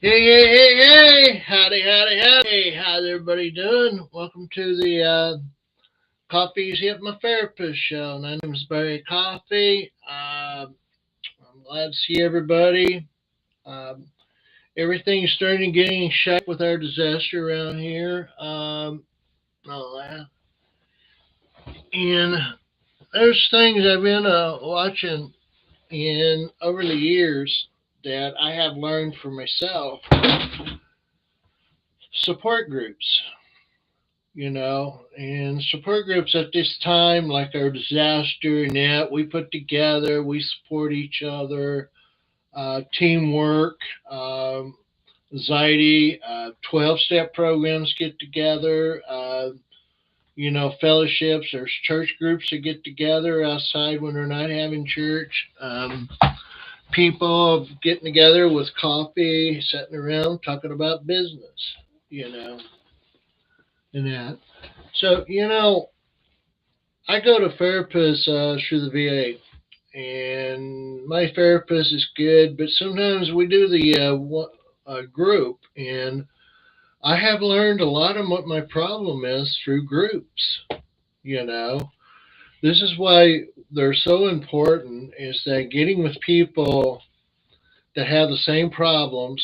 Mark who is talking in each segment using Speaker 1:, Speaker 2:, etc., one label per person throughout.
Speaker 1: Hey. Howdy. How's everybody doing? Welcome to the Coffey's Hypnotherapist show. My name is Barry Coffey. I'm glad to see everybody. Um, Everything's starting to get in shape with our disaster around here. Oh, yeah. And there's things I've been watching in over the years that I have learned for myself. Support groups. And support groups at this time, like our disaster and that, we put together, we support each other, teamwork, anxiety, 12-step programs get together, fellowships, there's church groups that get together outside when they're not having church. People getting together with coffee, sitting around talking about business, you know, and that. So, I go to therapists through the VA, and my therapist is good, but sometimes we do the group, and I have learned a lot of what my problem is through groups. You know, this is why they're so important. Is that getting with people that have the same problems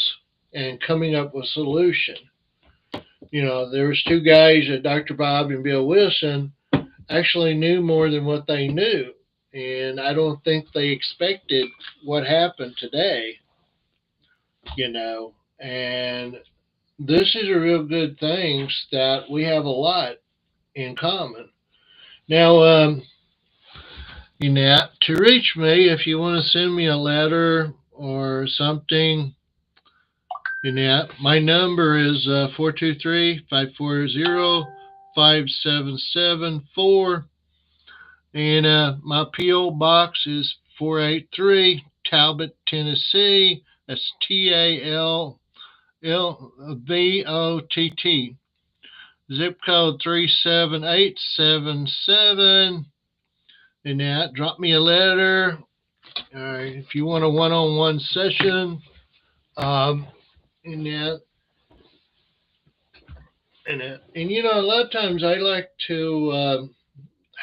Speaker 1: and coming up with a solution. There was two guys, Dr. Bob and Bill Wilson, actually knew more than what they knew. And I don't think they expected what happened today, you know. And this is a real good thing that we have a lot in common. Now, to reach me, if you want to send me a letter or something, my number is 423-540-5774. And my P.O. box is 483 Talbot, Tennessee. That's TALLVOTT. Zip code 37877. And that, drop me a letter. If you want a one-on-one session, and that, a lot of times I like to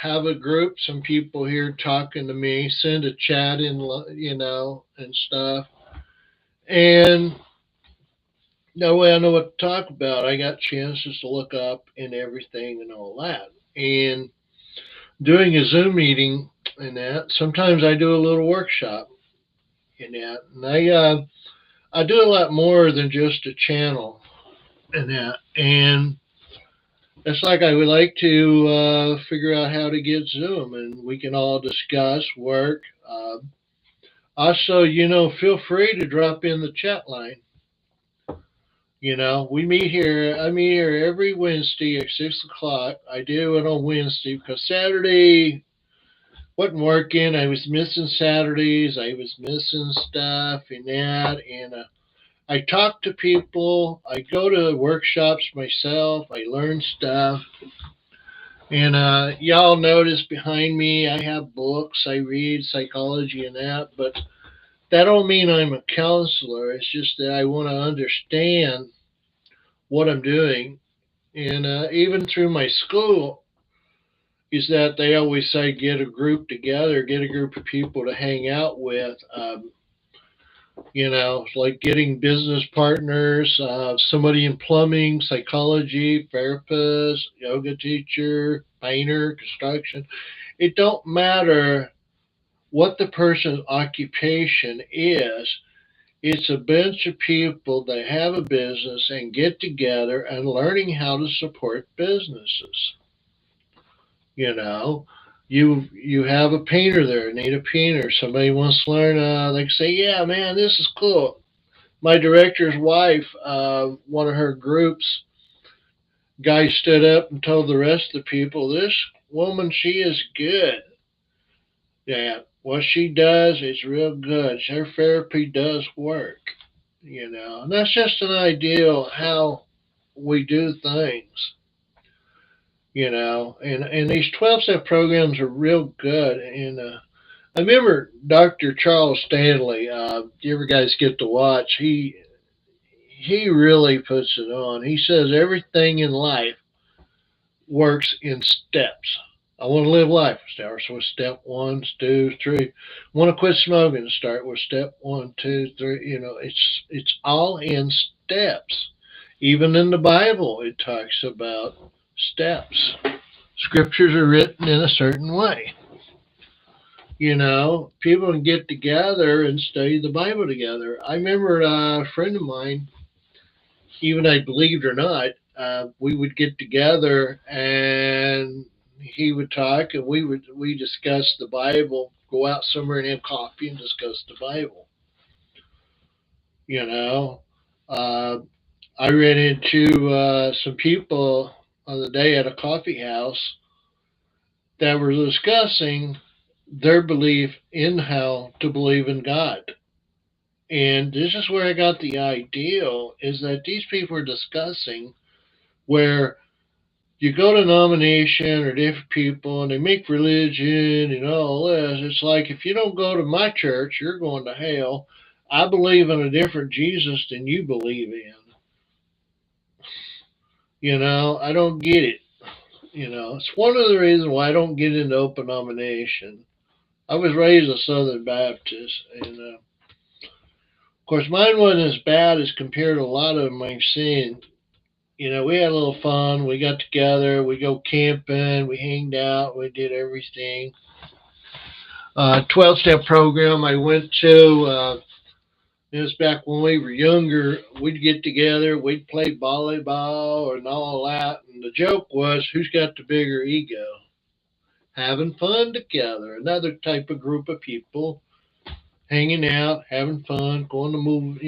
Speaker 1: have a group, some people here talking to me, send a chat in, and stuff. And that way I know what to talk about. I got chances to look up and everything and all that. And doing a Zoom meeting and that, sometimes I do a little workshop in that. And I do a lot more than just a channel and that. And it's like I would like to figure out how to get Zoom, and we can all discuss work. Also, feel free to drop in the chat line. We meet here. I meet here every Wednesday at 6 o'clock. I do it on Wednesday because Saturday wasn't working. I was missing Saturdays. I was missing stuff and that, and I talk to people. I go to workshops myself. I learn stuff. And y'all notice behind me, I have books. I read psychology and that, but that don't mean I'm a counselor. It's just that I want to understand what I'm doing. And even through my school, is that they always say get a group together, get a group of people to hang out with. Like getting business partners, somebody in plumbing, psychology, therapist, yoga teacher, painter, construction. It don't matter what the person's occupation is. It's a bunch of people that have a business and get together and learning how to support businesses. You know, you have a painter there, need a painter. Somebody wants to learn. They can say, "Yeah, man, this is cool." My director's wife, one of her groups, guy stood up and told the rest of the people, "This woman, she is good. Yeah, what she does is real good. Her therapy does work." And that's just an ideal how we do things. And these 12-step programs are real good. And I remember Dr. Charles Stanley. You ever guys get to watch? he really puts it on. He says everything in life works in steps. I want to live life. Starts with step one, two, three. Want to quit smoking? Start with step one, two, three. It's all in steps. Even in the Bible, it talks about steps. Scriptures are written in a certain way. People can get together and study the Bible together. I remember a friend of mine, even I believed or not, we would get together and he would talk and we discuss the Bible, go out somewhere and have coffee and discuss the Bible. You know, uh, I ran into some people on the day at a coffee house that were discussing their belief in how to believe in God. And this is where I got the ideal is that these people are discussing where you go to denomination or different people and they make religion and all this. It's like if you don't go to my church, you're going to hell. I believe in a different Jesus than you believe in. I don't get it. It's one of the reasons why I don't get into open nomination. I was raised a Southern Baptist, and of course, mine wasn't as bad as compared to a lot of them I've seen. We had a little fun. We got together. We go camping. We hanged out. We did everything. 12-step program I went to. It was back when we were younger. We'd get together. We'd play volleyball and all that. And the joke was, who's got the bigger ego? Having fun together. Another type of group of people hanging out, having fun, going to move.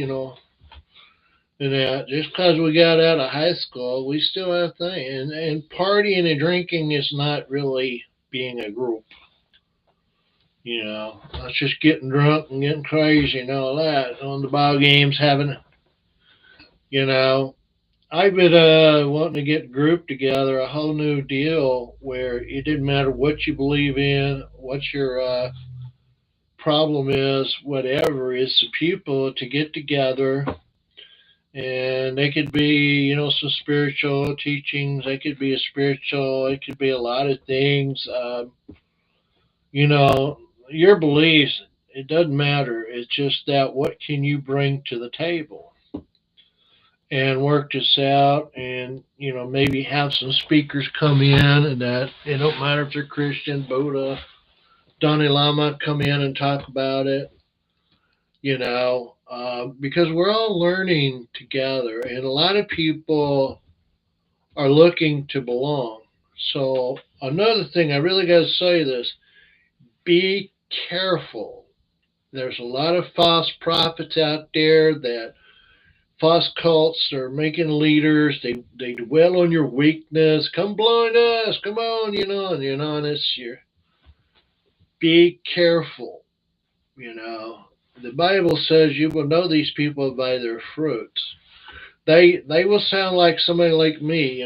Speaker 1: And just because we got out of high school, we still have things. And partying and drinking is not really being a group. That's just getting drunk and getting crazy and all that. On the ball games, you know, I've been wanting to get a group together, a whole new deal where it didn't matter what you believe in, what your problem is, whatever. It's the people to get together and they could be, some spiritual teachings. They could be a spiritual. It could be a lot of things. You know, your beliefs. It doesn't matter. It's just that what can you bring to the table and work this out, and maybe have some speakers come in, and that it don't matter if they're Christian, Buddha, Dalai Lama come in and talk about it. Because we're all learning together, and a lot of people are looking to belong. So another thing, I really got to say this: be careful. There's a lot of false prophets out there that false cults are making leaders. They dwell on your weakness. Come blind us. Come on, and it's your. Be careful. The Bible says you will know these people by their fruits. They will sound like somebody like me.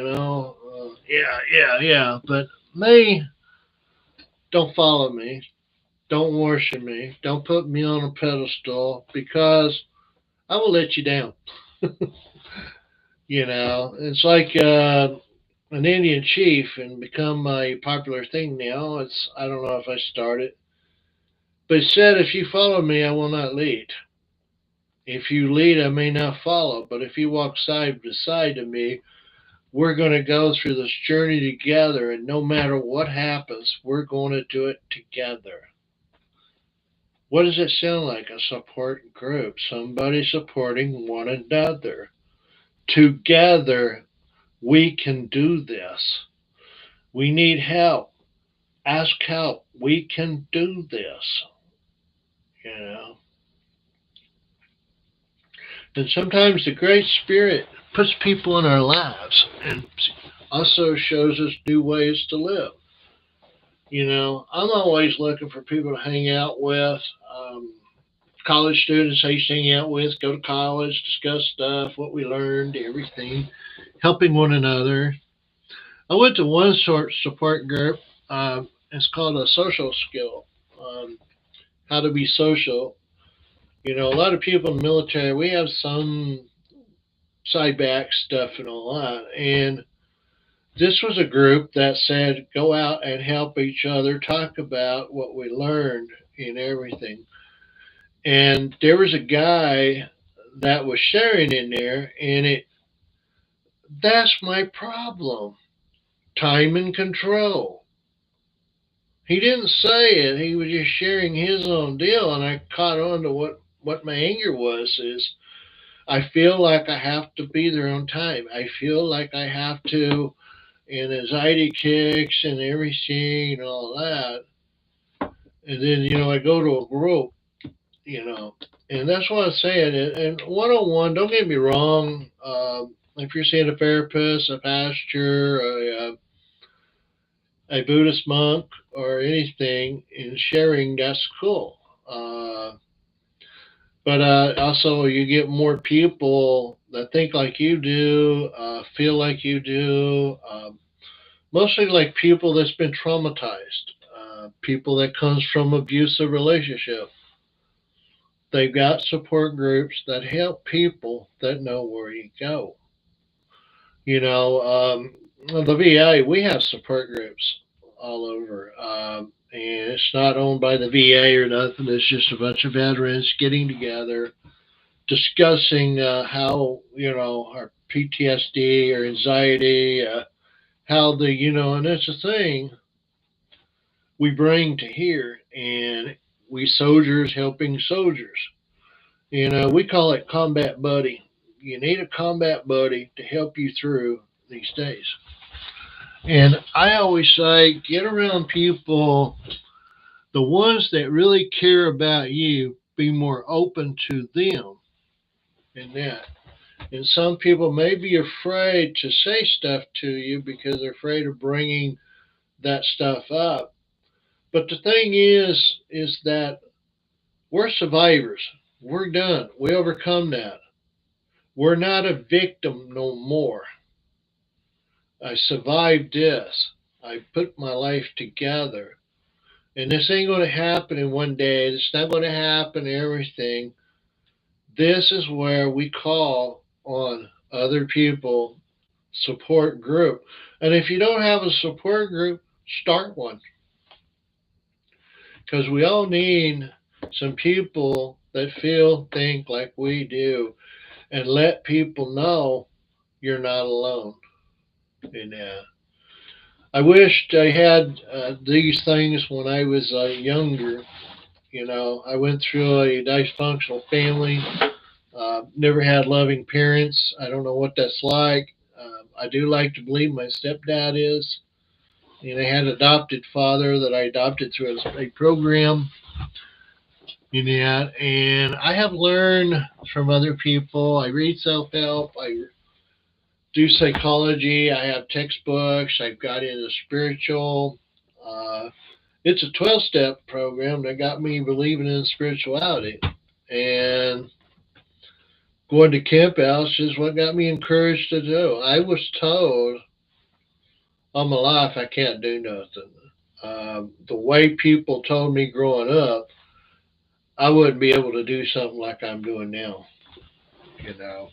Speaker 1: Yeah. But they don't follow me. Don't worship me. Don't put me on a pedestal because I will let you down. It's like an Indian chief and become a popular thing now. I don't know if I started, but it said if you follow me, I will not lead. If you lead, I may not follow. But if you walk side by side of me, we're going to go through this journey together, and no matter what happens, we're going to do it together. What does it sound like? A support group, somebody supporting one another. Together, we can do this. We need help. Ask help. We can do this. You know. And sometimes the Great Spirit puts people in our lives and also shows us new ways to live. I'm always looking for people to hang out with. College students I used to hang out with, go to college, discuss stuff, what we learned, everything, helping one another. I went to one sort support group. It's called a social skill, how to be social. A lot of people in the military, we have some side back stuff and all that. And this was a group that said, go out and help each other talk about what we learned in everything. And there was a guy that was sharing in there, and that's my problem. Time and control. He didn't say it. He was just sharing his own deal, and I caught on to what my anger was. Is I feel like I have to be there on time. I feel like I have to, and anxiety kicks and everything and all that. And then I go to a group, you know, and that's what I'm saying. And 101, don't get me wrong. If you're seeing a therapist, a pastor, a Buddhist monk, or anything in sharing, that's cool. But also, you get more people that think like you do, feel like you do. Mostly like people that's been traumatized, people that comes from abusive relationship. They've got support groups that help people that know where you go. You know, the VA, we have support groups all over. And it's not owned by the VA or nothing. It's just a bunch of veterans getting together, discussing how, our PTSD or anxiety, how and that's the thing we bring to here. And we soldiers helping soldiers. We call it combat buddy. You need a combat buddy to help you through these days. And I always say, get around people, the ones that really care about you, be more open to them in that. And some people may be afraid to say stuff to you because they're afraid of bringing that stuff up. But the thing is that we're survivors. We're done. We overcome that. We're not a victim no more. I survived this. I put my life together. And this ain't going to happen in one day. It's not going to happen everything. This is where we call on other people, support group. And if you don't have a support group, start one. Because we all need some people that feel, think like we do, and let people know you're not alone. And I wished I had these things when I was younger. I went through a dysfunctional family. Never had loving parents. I don't know what that's like. I do like to believe my stepdad is. And I had an adopted father that I adopted through a program. And I have learned from other people. I read self help. I do psychology. I have textbooks. I've got into spiritual. Uh, it's a 12-step program that got me believing in spirituality. And going to camp outs is what got me encouraged to do. I was told all my life I can't do nothing. The way people told me growing up, I wouldn't be able to do something like I'm doing now. You know.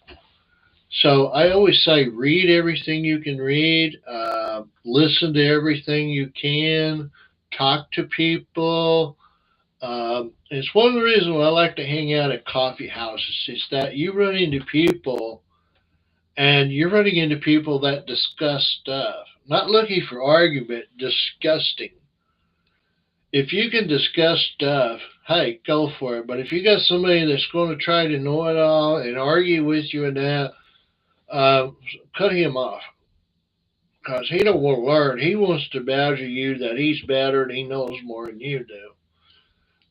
Speaker 1: So I always say read everything you can read, listen to everything you can, talk to people. It's one of the reasons why I like to hang out at coffee houses is that you run into people and you're running into people that discuss stuff, not looking for argument, disgusting. If you can discuss stuff, hey, go for it. But if you got somebody that's going to try to know it all and argue with you and that, uh, cut him off because he don't want to learn. He wants to badger you that he's better and he knows more than you do.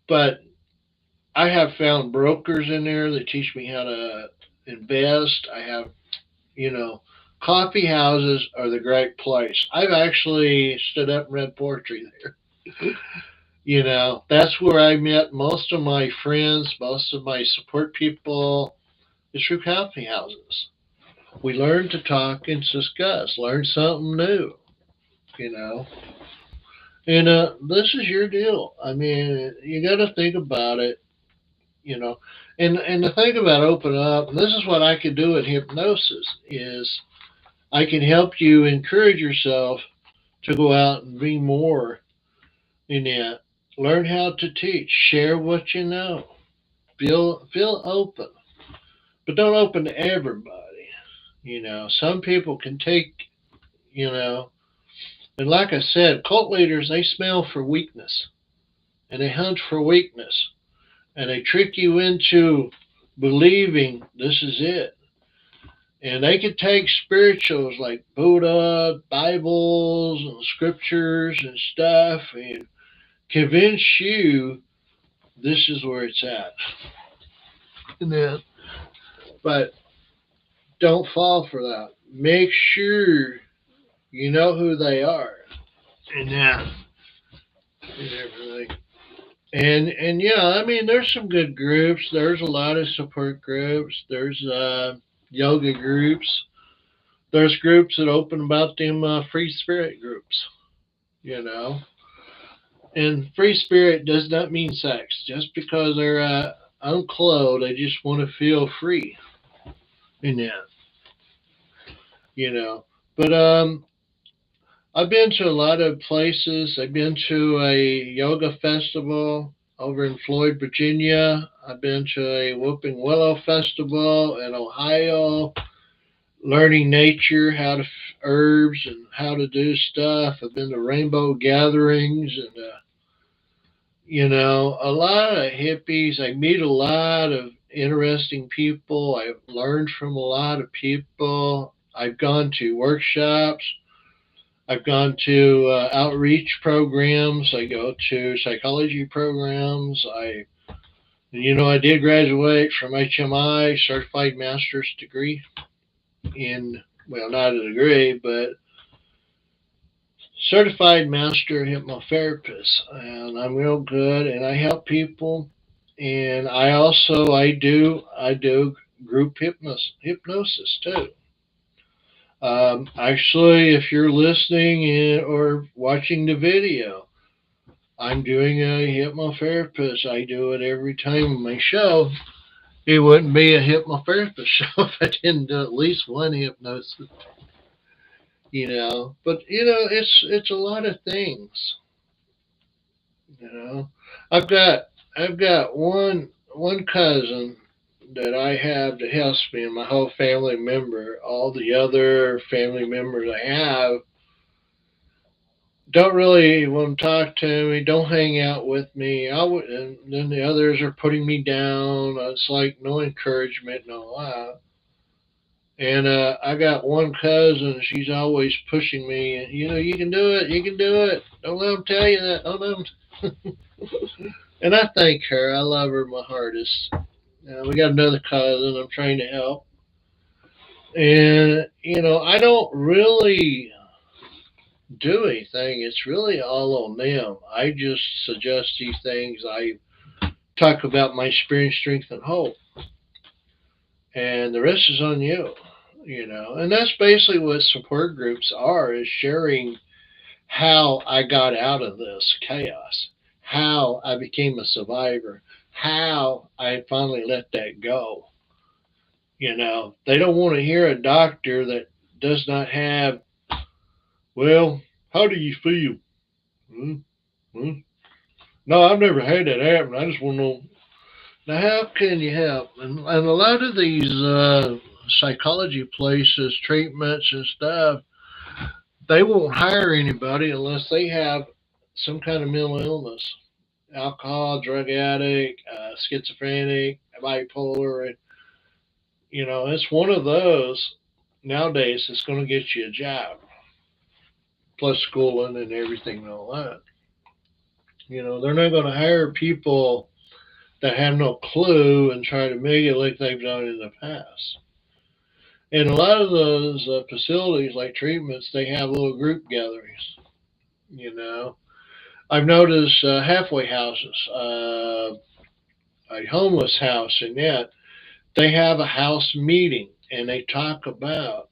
Speaker 1: But I have found brokers in there that teach me how to invest. I have, you know, coffee houses are the great place. I've actually stood up and read poetry there. That's where I met most of my friends, most of my support people is through coffee houses. We learn to talk and discuss, learn something new, you know. And this is your deal. I mean, you got to think about it. And the thing about open up, and this is what I can do in hypnosis, is I can help you encourage yourself to go out and be more in that. Learn how to teach, share what you know, feel open, but don't open to everybody. Some people can take, you know, and like I said, cult leaders, they smell for weakness and they hunt for weakness and they trick you into believing this is it. And they could take spirituals like Buddha, Bibles, and scriptures and stuff and convince you this is where it's at. And then, but don't fall for that. Make sure you know who they are and that and everything. And yeah, I mean, there's some good groups. There's a lot of support groups. There's yoga groups. There's groups that open about them free spirit groups. You know, and free spirit does not mean sex. Just because they're unclothed, they just want to feel free in that. You know, but I've been to a lot of places. I've been to a yoga festival over in Floyd, Virginia. I've been to a Whooping Willow festival in Ohio, learning nature, how to herbs and how to do stuff. I've been to rainbow gatherings and a lot of hippies. I meet a lot of interesting people. I've learned from a lot of people. I've gone to workshops. I've gone to outreach programs. I go to psychology programs. I did graduate from HMI, Certified Master's degree in, well, not a degree, but Certified Master Hypnotherapist. And I'm real good and I help people. And I do group hypnosis too. Actually, if you're listening or watching the video, I'm doing a hypnotherapist. I do it every time on my show. It wouldn't be a hypnotherapist show if I didn't do at least one hypnosis. But it's a lot of things. You know, I've got I've got one cousin that I have that helps me, and my whole family member. All the other family members I have don't really want to talk to me, don't hang out with me. And then the others are putting me down. It's like no encouragement, no love. And I got one cousin. She's always pushing me. And, you can do it. You can do it. Don't let them tell you that. Don't let them. And I thank her. I love her my hardest. We got another cousin I'm trying to help. And, I don't really do anything. It's really all on them. I just suggest these things. I talk about my experience, strength, and hope. And the rest is on you, And that's basically what support groups are, is sharing how I got out of this chaos, how I became a survivor, how I finally let that go. They don't want to hear a doctor that does not have, well, how do you feel? Hmm? Hmm? No, I've never had that happen. I just want to know. Now, how can you help? And a lot of these psychology places, treatments and stuff, they won't hire anybody unless they have some kind of mental illness, alcohol, drug addict, schizophrenic, bipolar. And, it's one of those nowadays that's going to get you a job, plus schooling and everything and all that. They're not going to hire people that have no clue and try to make it like they've done in the past. And a lot of those facilities, like treatments, they have little group gatherings. You know, I've noticed halfway houses, a homeless house, and yet they have a house meeting and they talk about.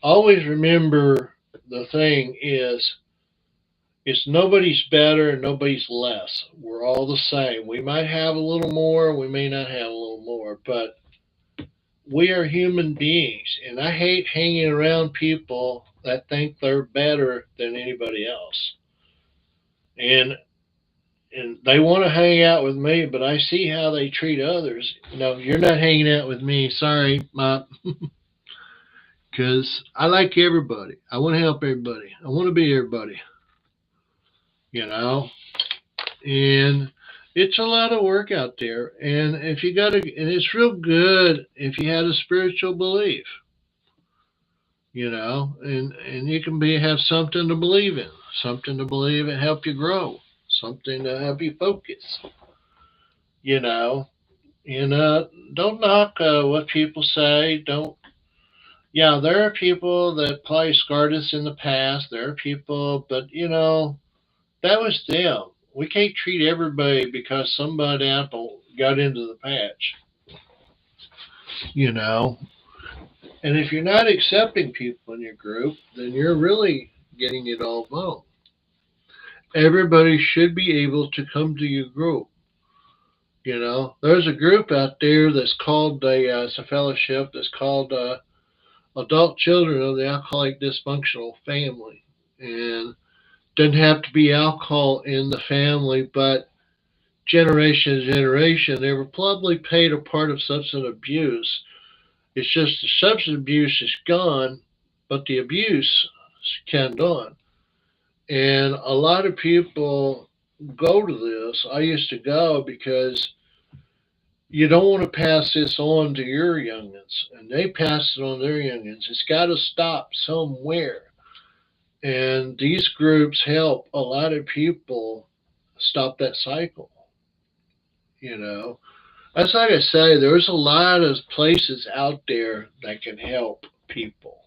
Speaker 1: Always remember the thing is It's nobody's better and nobody's less. We're all the same. We might have a little more, we may not have a little more, but we are human beings. And I hate hanging around people that think they're better than anybody else. And they want to hang out with me, but I see how they treat others. No, you're not hanging out with me. Sorry, Mop. Because I like everybody. I want to help everybody. I want to be everybody. You know? And it's a lot of work out there. And if you got to, and it's real good if you had a spiritual belief, and you can have something to believe in, something to believe and help you grow, something to help you focus, you know. And don't knock what people say. Don't. Yeah, there are people that probably scarred us in the past. There are people, but that was them. We can't treat everybody because somebody apple got into the patch, you know. And if you're not accepting people in your group, then you're really getting it all wrong. Everybody should be able to come to your group. There's a group out there that's called it's a fellowship that's called Adult Children of the Alcoholic Dysfunctional Family, and doesn't have to be alcohol in the family, but generation to generation, they were probably paid a part of substance abuse. It's just the substance abuse is gone, but the abuse is carried on. And a lot of people go to this. I used to go because you don't want to pass this on to your youngins, and they pass it on their youngins. It's got to stop somewhere. And these groups help a lot of people stop that cycle. You know, that's like I say, there's a lot of places out there that can help people.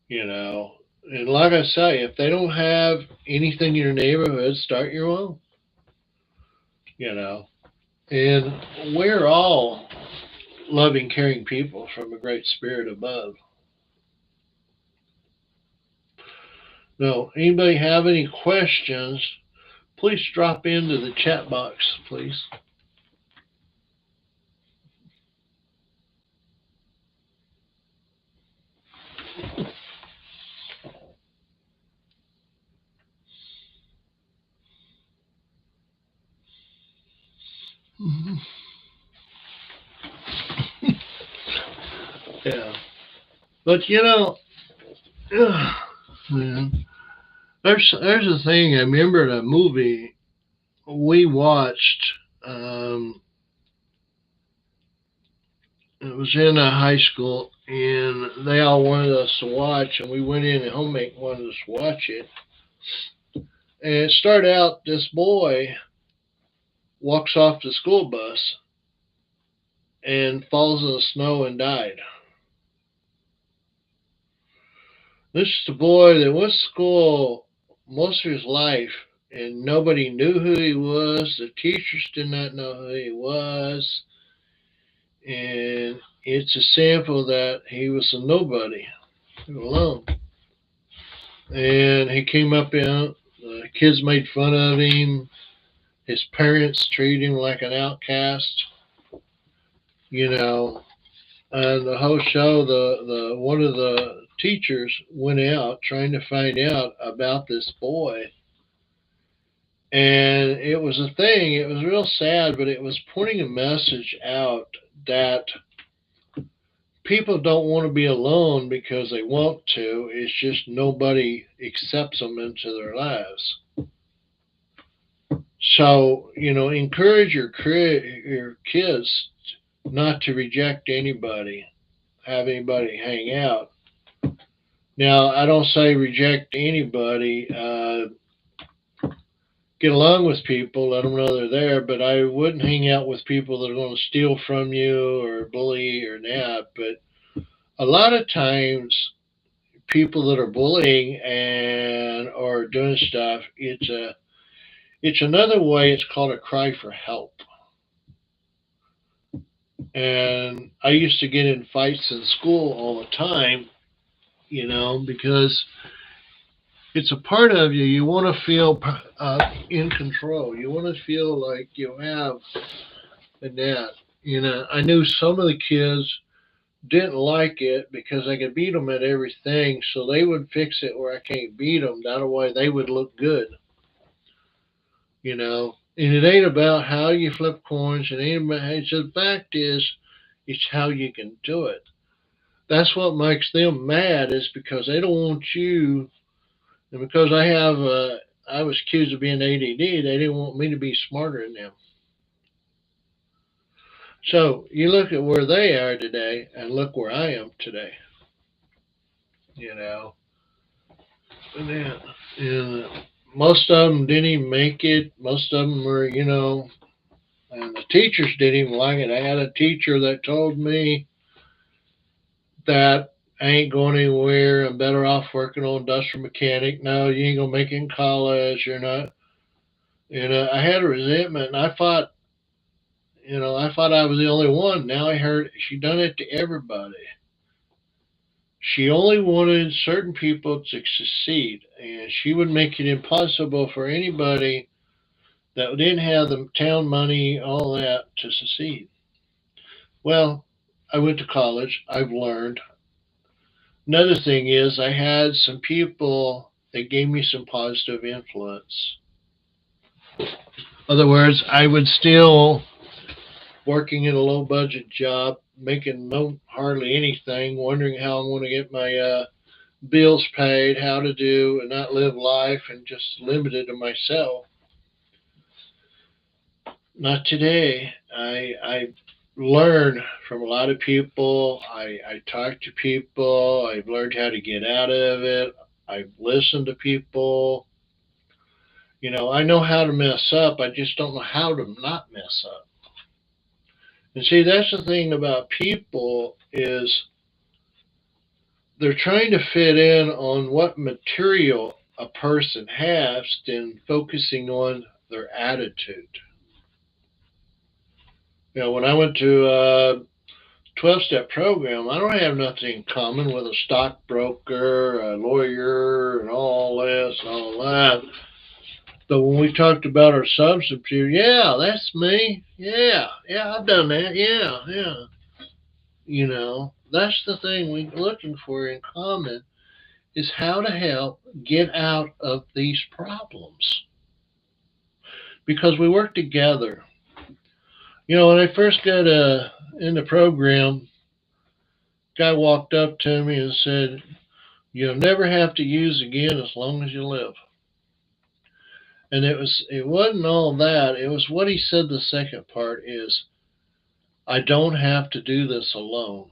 Speaker 1: You know, and like I say, if they don't have anything in your neighborhood, start your own. You know, and we're all loving, caring people from a great spirit above. Now, anybody have any questions? Please drop into the chat box, please. Yeah, but man, there's a thing. I remember a movie we watched. Um, it was in a high school, and they all wanted us to watch, and we went in, and homemate wanted us to watch it. And it started out this boy walks off the school bus and falls in the snow and died. This is the boy that went to school most of his life, and nobody knew who he was. The teachers did not know who he was, and it's a sample that he was a nobody alone. And he came up in, the kids made fun of him. His parents treated him like an outcast, you know. And the whole show, the one of the teachers went out trying to find out about this boy, and it was a thing. It was real sad, but it was pointing a message out that people don't want to be alone because they want to. It's just nobody accepts them into their lives. So encourage your kids not to reject anybody, have anybody hang out. Now, I don't say reject anybody. Get along with people, let them know they're there, but I wouldn't hang out with people that are going to steal from you or bully or that. But a lot of times, people that are bullying and or doing stuff, it's another way. It's called a cry for help. And I used to get in fights in school all the time, because It's a part of you. You want to feel in control. You want to feel like you have a net. I knew some of the kids didn't like it because I could beat them at everything, so they would fix it where I can't beat them. That way they would look good. And it ain't about how you flip coins. It ain't about. It's the fact is, it's how you can do it. That's what makes them mad. Is because they don't want you, and because I was accused of being ADD. They didn't want me to be smarter than them. So you look at where they are today, and look where I am today. You know, and then, and most of them didn't even make it. Most of them were, and the teachers didn't even like it. I had a teacher that told me that I ain't going anywhere. I'm better off working on industrial mechanic. No, you ain't gonna make it in college. You're not. I had a resentment, and I thought I was the only one. Now I heard she done it to everybody. She only wanted certain people to succeed, and she would make it impossible for anybody that didn't have the town money, all that, to succeed. Well, I went to college. I've learned. Another thing is, I had some people that gave me some positive influence. In other words, I would still working in a low budget job, making no hardly anything, wondering how I'm going to get my bills paid, how to do and not live life, and just limited to myself. Not today. I learn from a lot of people. I talk to people. I've learned how to get out of it. I've listened to people. I know how to mess up. I just don't know how to not mess up. And see, that's the thing about people is they're trying to fit in on what material a person has than focusing on their attitude. When I went to a 12-step program, I don't have nothing in common with a stockbroker, a lawyer, and all this and all that. But when we talked about our substitute, yeah, that's me. Yeah, I've done that. Yeah. That's the thing we're looking for in common is how to help get out of these problems because we work together. When I first got in the program, guy walked up to me and said, "You'll never have to use again as long as you live." And it wasn't all that. It was what he said. The second part is, "I don't have to do this alone.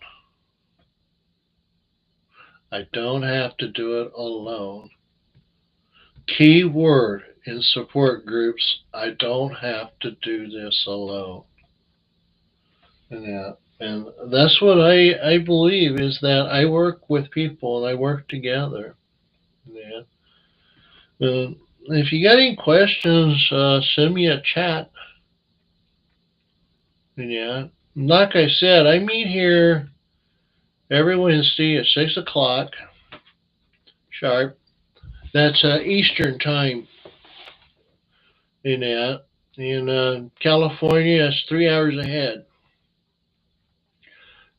Speaker 1: I don't have to do it alone." Key word in support groups, I don't have to do this alone. And that's what I believe is that I work with people and I work together. Yeah. If you got any questions, send me a chat. Yeah. Like I said, I meet here every Wednesday at 6 o'clock sharp. That's Eastern time. In that. In California, that's 3 hours ahead.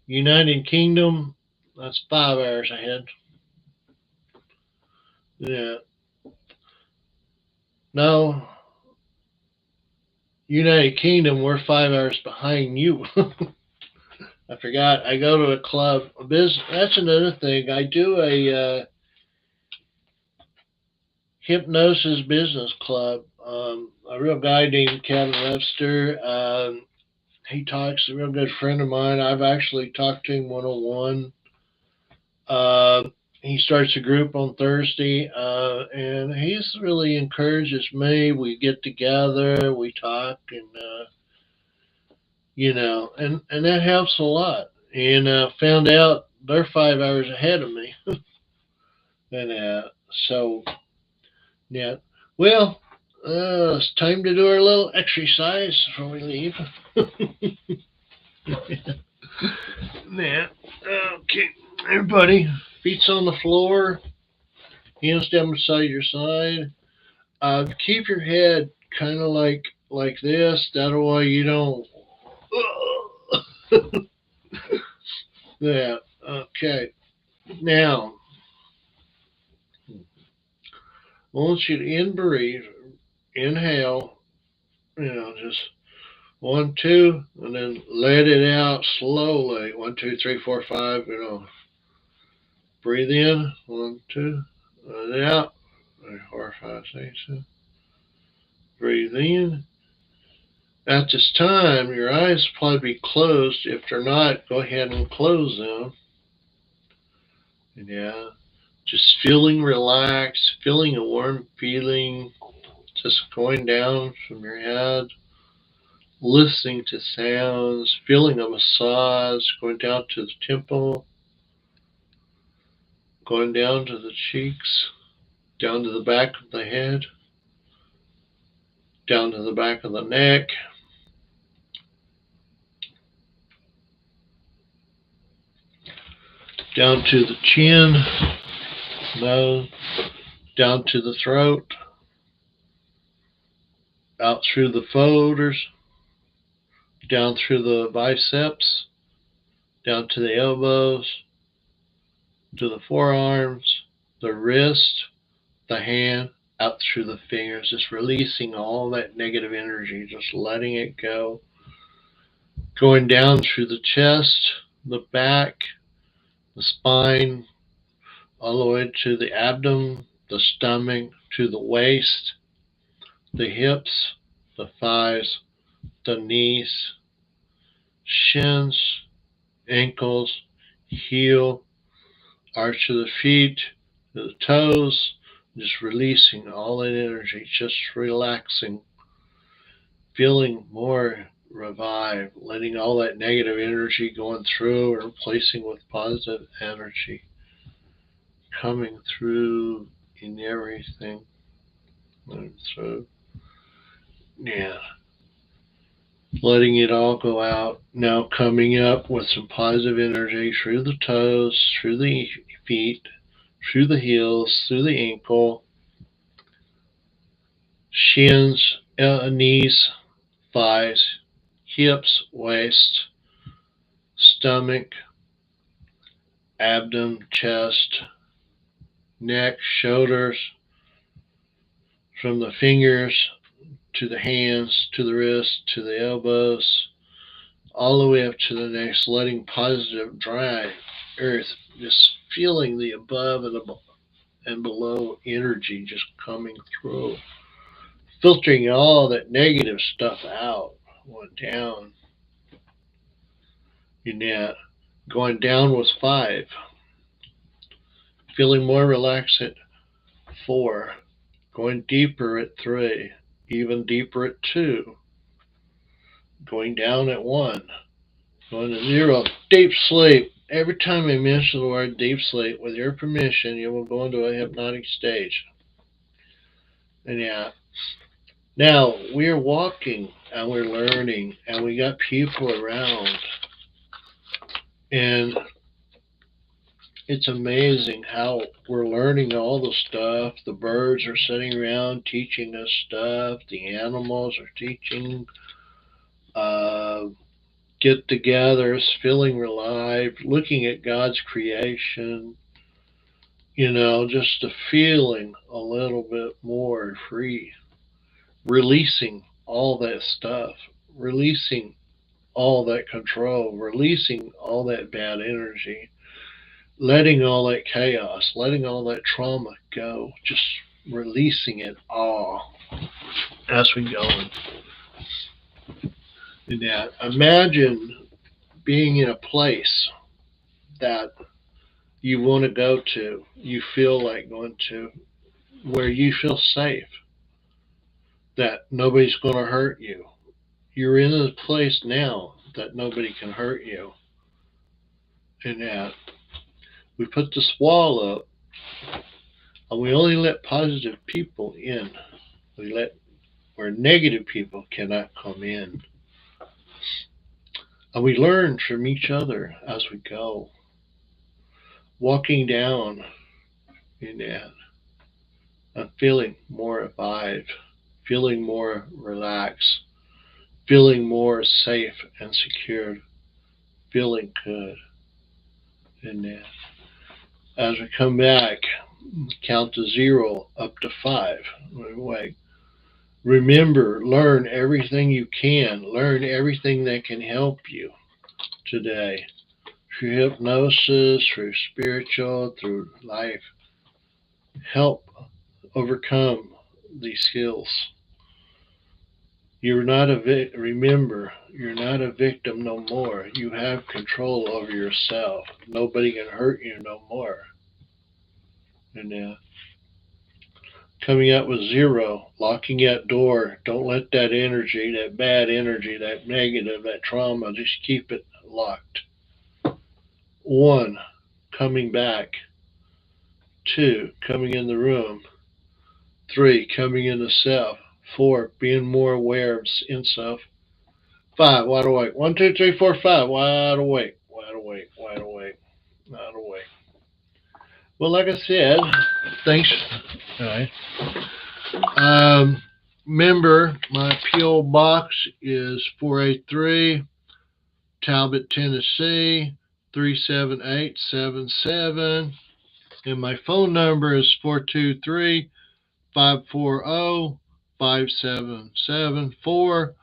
Speaker 1: United Kingdom, that's 5 hours ahead. Yeah. No, United Kingdom, we're 5 hours behind you. I forgot. I go to a club. That's another thing. I do a hypnosis business club. A real guy named Kevin Webster. He talks. A real good friend of mine. I've actually talked to him 1-on-1. He starts a group on Thursday, and he's really encourages me. We get together, we talk, and and that helps a lot. And found out they're 5 hours ahead of me, and so yeah. Well, it's time to do our little exercise before we leave. Yeah. Okay, everybody, feet's on the floor. hands down beside your side. Keep your head kind of like this. That way you don't. Yeah. Okay. Now, I want you to in breathe, inhale. Just 1, 2, and then let it out slowly. 1, 2, 3, 4, 5. Breathe in. 1, 2. Let it out. 3, 4, 5, 6, 7. Breathe in. At this time, your eyes will probably be closed. If they're not, go ahead and close them. Yeah. Just feeling relaxed, feeling a warm feeling just going down from your head, listening to sounds, feeling a massage going down to the temple, going down to the cheeks, down to the back of the head, down to the back of the neck, down to the chin, nose, down to the throat, out through the shoulders, down through the biceps, down to the elbows, to the forearms, the wrist, the hand, out through the fingers, just releasing all that negative energy, just letting it go. Going down through the chest, the back, the spine, all the way to the abdomen, the stomach, to the waist, the hips, the thighs, the knees, shins, ankles, heel, arch of the feet, to the toes, just releasing all that energy, just relaxing, feeling more revived, letting all that negative energy going through and replacing with positive energy, coming through in everything. So, yeah, letting it all go out. Now coming up with some positive energy through the toes, through the feet, through the heels, through the ankle, shins, knees, thighs, hips, waist, stomach, abdomen, chest, neck, shoulders, from the fingers to the hands, to the wrists, to the elbows, all the way up to the next, letting positive, dry earth, just feeling the above and below energy just coming through, filtering all that negative stuff out, went down. And that going down was 5, feeling more relaxed at 4, going deeper at 3, even deeper at 2, going down at 1, going to 0. Deep sleep. Every time I mention the word deep sleep, with your permission, you will go into a hypnotic stage. And yeah, now we're walking and we're learning, and we got people around, and it's amazing how we're learning all the stuff. The birds are sitting around teaching us stuff. The animals are teaching. Get-togethers, feeling alive, looking at God's creation. Just the feeling a little bit more free, releasing all that stuff, releasing all that control, releasing all that bad energy, letting all that chaos, letting all that trauma go, just releasing it all as we go. And that, imagine being in a place that you want to go to, you feel like going to, where you feel safe, that nobody's going to hurt you. You're in a place now that nobody can hurt you. And that we put this wall up, and we only let positive people in. We let where negative people cannot come in. And we learn from each other as we go, walking down in that. I'm feeling more revived, feeling more relaxed, feeling more safe and secure, feeling good. And then as we come back, count to 0 up to 5. Wait. Remember, learn everything you can. Learn everything that can help you today. Through hypnosis, through spiritual, through life. Help overcome these skills. You're not remember, you're not a victim no more. You have control over yourself. Nobody can hurt you no more. And coming out with 0, locking that door. Don't let that energy, that bad energy, that negative, that trauma, just keep it locked. 1, coming back. 2, coming in the room. 3, coming into self. 4, being more aware of in self. 5, wide awake. 1, 2, 3, 4, 5, wide awake, wide awake, wide awake, wide awake. Well, like I said, thanks. All right. Remember, my P.O. Box is 483, Talbot, Tennessee, 37877. And my phone number is 423-540-5774.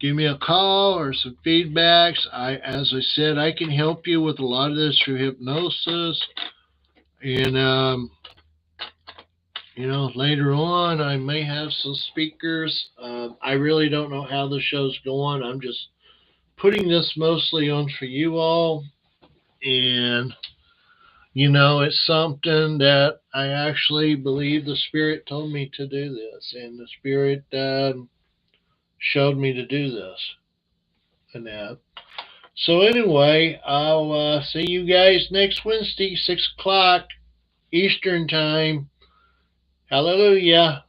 Speaker 1: Give me a call or some feedbacks. As I said, I can help you with a lot of this through hypnosis. And, later on, I may have some speakers. I really don't know how the show's going. I'm just putting this mostly on for you all. And, it's something that I actually believe the Spirit told me to do this. And the Spirit showed me to do this. And that. So anyway, I'll see you guys next Wednesday, 6 o'clock Eastern Time. Hallelujah.